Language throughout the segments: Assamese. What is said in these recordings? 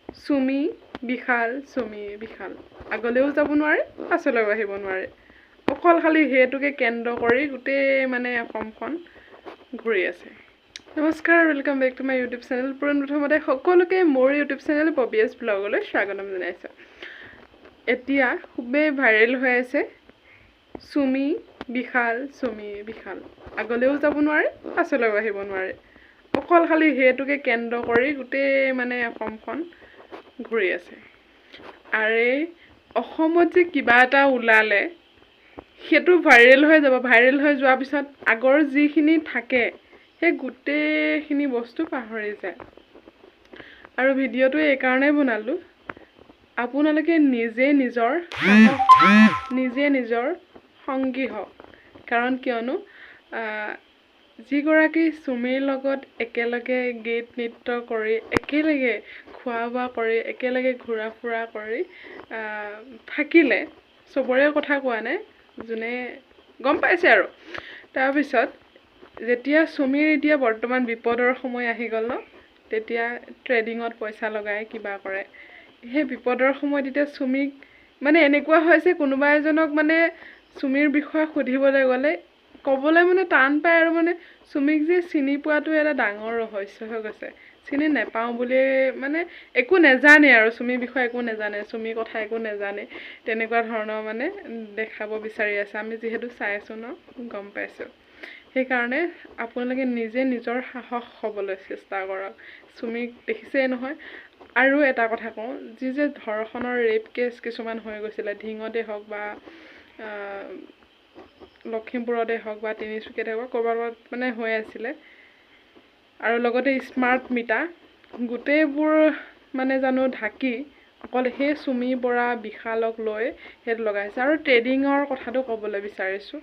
চুমি বিশাল আগলৈও যাব নোৱাৰে পাছলৈও আহিব নোৱাৰে অকল খালি হেতুকে কেন্দ্ৰ কৰি গোটেই মানে অসমখন ঘূৰি আছে নমস্কাৰ welcome back to my YouTube channel প্ৰথমতে সকলোকে মোৰ ইউটিউব চেনেল পবিএছ ব্লগলৈ স্বাগতম জনাইছোঁ এতিয়া খুবেই ভাইৰেল হৈ আছে চুমি বিশাল আগলৈও যাব নোৱাৰে পাছলৈও আহিব নোৱাৰে অকল খালি হেতুকে কেন্দ্ৰ কৰি গোটেই মানে অসমখন ঘূৰি আছে আৰে অসমত যে কিবা এটা ওলালে সেইটো ভাইৰেল হৈ যাব ভাইৰেল হৈ যোৱাৰ পিছত আগৰ যিখিনি থাকে সেই গোটেইখিনি বস্তু পাহৰি যায় আৰু ভিডিঅ'টো এই কাৰণেই বনালোঁ আপোনালোকে নিজে নিজৰ সংগী হওক কাৰণ কিয়নো যিগৰাকী চুমিৰ লগত একেলগে গীত নৃত্য কৰি একেলগে খোৱা বোৱা কৰি একেলগে ঘূৰা ফুৰা কৰি থাকিলে চবৰে কথা কোৱা নাই যোনে গম পাইছে আৰু তাৰপিছত যেতিয়া চুমিৰ এতিয়া বৰ্তমান বিপদৰ সময় আহি গ'ল ন তেতিয়া ট্ৰেডিঙত পইচা লগাই কিবা কৰে সেই বিপদৰ সময়ত এতিয়া চুমিক মানে এনেকুৱা হৈছে কোনোবা এজনক মানে চুমিৰ বিষয়ে সুধিবলৈ গ'লে ক'বলৈ মানে টান পায় আৰু মানে চুমিক যে চিনি পোৱাটো এটা ডাঙৰ ৰহস্য হৈ গৈছে চিনি নেপাওঁ বুলি মানে একো নেজানে আৰু চুমিৰ বিষয়ে একো নেজানে চুমিৰ কথা একো নেজানে তেনেকুৱা ধৰণৰ মানে দেখাব বিচাৰি আছে আমি যিহেতু চাই আছোঁ ন গম পাইছোঁ সেইকাৰণে আপোনালোকে নিজে নিজৰ সাহস হ'বলৈ চেষ্টা কৰক চুমিক দেখিছেই নহয় আৰু এটা কথা কওঁ যি যে ধৰ্ষণৰ ৰেপ কেছ কিছুমান হৈ গৈছিলে ধিঙতে হওক বা লখিমপুৰতে হওক বা তিনিচুকীয়াতে হওক ক'ৰবাত মানে হৈ আছিলে আৰু লগতে স্মাৰ্ট মিটাৰ গোটেইবোৰ মানে জানো ঢাকি অকল সেই চুমি বৰা বিশালক লৈ সেইটো লগাইছে আৰু ট্ৰেডিঙৰ কথাটো ক'বলৈ বিচাৰিছোঁ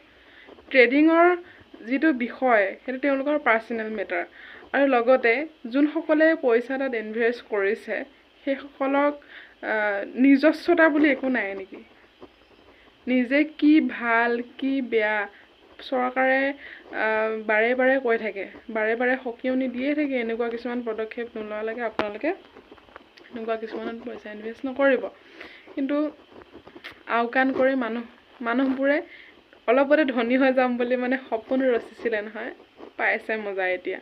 ট্ৰেডিঙৰ যিটো বিষয় সেইটো তেওঁলোকৰ পাৰ্চনেল মেটাৰ আৰু লগতে যোনসকলে পইচা তাত ইনভেষ্ট কৰিছে সেইসকলক নিজস্বতা বুলি একো নাই নেকি নিজে কি ভাল কি বেয়া চৰকাৰে বাৰে বাৰে কৈ থাকে বাৰে বাৰে সকিয়নি দিয়ে থাকে এনেকুৱা কিছুমান পদক্ষেপ নোলোৱালৈকে আপোনালোকে এনেকুৱা কিছুমানত পইচা ইনভেষ্ট নকৰিব কিন্তু আওকাণ কৰি মানুহবোৰে অলপতে ধনী হৈ যাম বুলি মানে সপোন ৰচিছিলে নহয় পাইছে মজা এতিয়া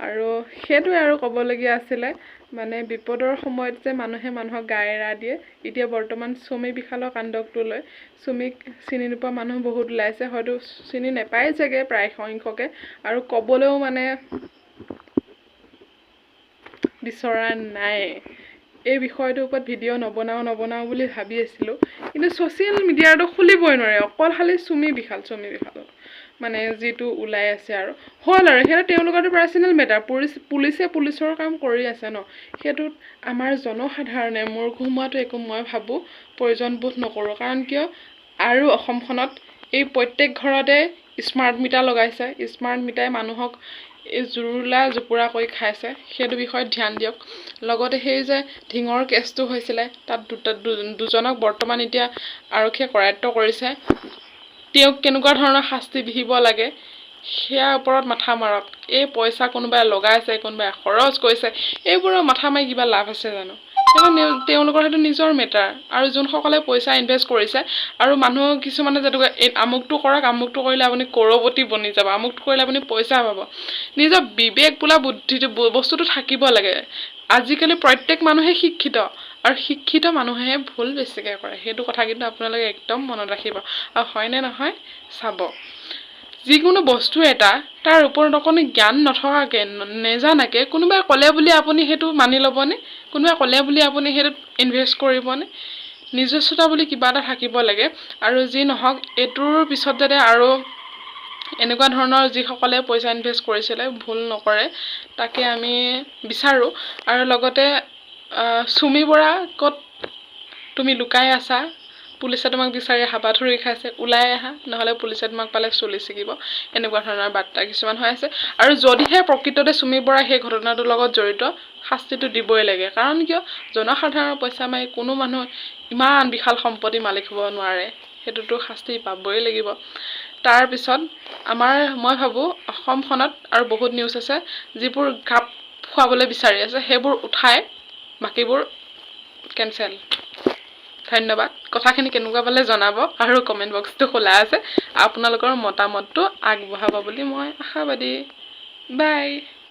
আৰু সেইটোৱে আৰু ক'বলগীয়া আছিলে মানে বিপদৰ সময়ত যে মানুহে মানুহক গা এৰা দিয়ে এতিয়া বৰ্তমান চুমি বিশালৰ কাণ্ডকটো লৈ চুমিক চিনি নোপোৱা মানুহ বহুত ওলাইছে হয়তো চিনি নেপায় চাগে প্ৰায় সংখ্যকে আৰু ক'বলৈও মানে বিচৰা নাই এই বিষয়টোৰ ওপৰত ভিডিঅ' নবনাওঁ বুলি ভাবি আছিলোঁ কিন্তু ছ'চিয়েল মিডিয়াটো খুলিবই নোৱাৰে অকল খালি চুমি বিশাল মানে যিটো ওলাই আছে আৰু হ'ল আৰু সেইটো তেওঁলোকৰতো পাৰ্চনেল মেটাৰ পুলিচে পুলিচৰ কাম কৰি আছে ন সেইটোত আমাৰ জনসাধাৰণে মূৰ ঘুমোৱাটো একো মই ভাবোঁ প্ৰয়োজনবোধ নকৰোঁ কাৰণ কিয় আৰু অসমখনত এই প্ৰত্যেক ঘৰতে স্মাৰ্ট মিটাৰ লগাইছে স্মাৰ্ট মিটাৰে মানুহক এই জুৰুলা জুপুৰা কৰি খাইছে সেইটো বিষয়ত ধ্যান দিয়ক লগতে সেই যে ধিঙৰ কেছটো হৈছিলে তাত দুজনক বৰ্তমান এতিয়া আৰক্ষীয়ে কৰায়ত্ব কৰিছে তেওঁক কেনেকুৱা ধৰণৰ শাস্তি বিহিব লাগে সেয়াৰ ওপৰত মাথা মাৰক এই পইচা কোনোবাই লগাইছে কোনোবাই খৰচ কৰিছে এইবোৰৰ মাথা মাৰি কিবা লাভ আছে জানো তেওঁলোকৰ সেইটো নিজৰ মেটাৰ আৰু যোনসকলে পইচা ইনভেষ্ট কৰিছে আৰু মানুহ কিছুমানে যেনেকুৱা আমুকটো কৰক আমুকটো কৰিলে আপুনি কৰ'ৰপতি বনি যাব আমুকটো কৰিলে আপুনি পইচা পাব নিজৰ বিবেক বোলা বুদ্ধিটো বস্তুটো থাকিব লাগে আজিকালি প্ৰত্যেক মানুহে শিক্ষিত আৰু শিক্ষিত মানুহে ভুল বেছিকৈ কৰে সেইটো কথা কিন্তু আপোনালোকে একদম মনত ৰাখিব আৰু হয়নে নহয় চাব যিকোনো বস্তু এটা তাৰ ওপৰত অকণো জ্ঞান নথকাকৈ নেজানাকৈ কোনোবাই ক'লে বুলি আপুনি সেইটো মানি ল'বনে কোনোবাই ক'লে বুলি আপুনি সেইটোত ইনভেষ্ট কৰিবনে নিজস্বতা বুলি কিবা এটা থাকিব লাগে আৰু যি নহওক এইটোৰ পিছত যাতে আৰু এনেকুৱা ধৰণৰ যিসকলে পইচা ইনভেষ্ট কৰিছিলে ভুল নকৰে তাকে আমি বিচাৰোঁ আৰু লগতে চুমি বৰা ক'ত তুমি লুকাই আছা পুলিচে তোমাক বিচাৰি হাবাথুৰি খাইছে ওলাই আহা নহ'লে পুলিচে তোমাক পালে চুলি ছিগিব এনেকুৱা ধৰণৰ বাৰ্তা কিছুমান হৈ আছে আৰু যদিহে প্ৰকৃততে চুমি বৰা সেই ঘটনাটোৰ লগত জড়িত শাস্তিটো দিবই লাগে কাৰণ কিয় জনসাধাৰণৰ পইচা মাৰি কোনো মানুহ ইমান বিশাল সম্পত্তি মালিক হ'ব নোৱাৰে সেইটোতো শাস্তি পাবই লাগিব তাৰপিছত মই ভাবোঁ অসমখনত আৰু বহুত নিউজ আছে যিবোৰ গাপ খুৱাবলৈ বিচাৰি আছে সেইবোৰ উঠাই বাকীবোৰ কেনচেল ধন্যবাদ কথাখিনি কেনেকুৱা পালে জনাব আৰু কমেন্ট বক্সটো খোলা আছে আপোনালোকৰ মতামতটো আগবঢ়াব বুলি মই আশাবাদী বাই